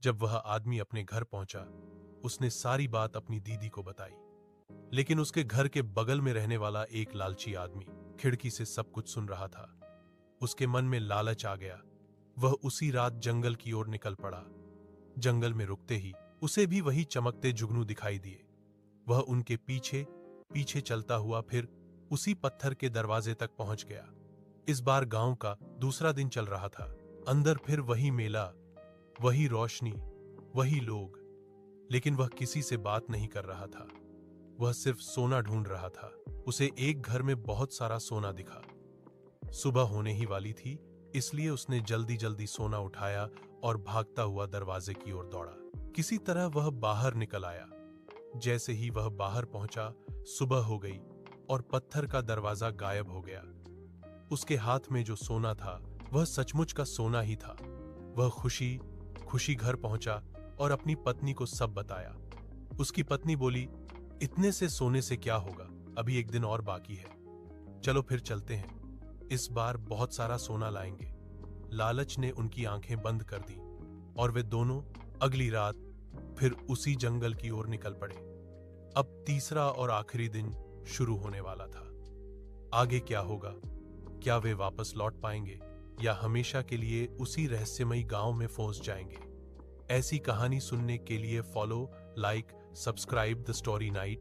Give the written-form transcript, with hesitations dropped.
जब वह आदमी अपने घर पहुंचा, उसने सारी बात अपनी दीदी को बताई। लेकिन उसके घर के बगल में रहने वाला एक लालची आदमी खिड़की से सब कुछ सुन रहा था। उसके मन में लालच आ गया। वह उसी रात जंगल की ओर निकल पड़ा। जंगल में रुकते ही उसे भी वही चमकते जुगनू दिखाई दिए। वह उनके पीछे पीछे चलता हुआ फिर उसी पत्थर के दरवाजे तक पहुंच गया। इस बार गांव का दूसरा दिन चल रहा था। अंदर फिर वही मेला, वही रोशनी, वही लोग। लेकिन वह किसी से बात नहीं कर रहा था। वह सिर्फ सोना ढूंढ रहा था। उसे एक घर में बहुत सारा सोना दिखा। सुबह होने ही वाली थी, इसलिए उसने जल्दी जल्दी सोना उठाया और भागता हुआ दरवाजे की ओर दौड़ा। किसी तरह वह बाहर निकल आया। जैसे ही वह बाहर पहुंचा, सुबह हो गई और पत्थर का दरवाजा गायब हो गया। उसके हाथ में जो सोना था वह सचमुच का सोना ही था। वह खुशी खुशी घर पहुंचा और अपनी पत्नी को सब बताया। उसकी पत्नी बोली, इतने से सोने से क्या होगा, अभी एक दिन और बाकी है। चलो फिर चलते हैं, इस बार बहुत सारा सोना लाएंगे। लालच ने उनकी आंखें बंद कर दी और वे दोनों अगली रात फिर उसी जंगल की ओर निकल पड़े। अब तीसरा और आखिरी दिन शुरू होने वाला था। आगे क्या होगा? क्या वे वापस लौट पाएंगे या हमेशा के लिए उसी रहस्यमयी गांव में फंस जाएंगे? ऐसी कहानी सुनने के लिए follow, like, subscribe the story night.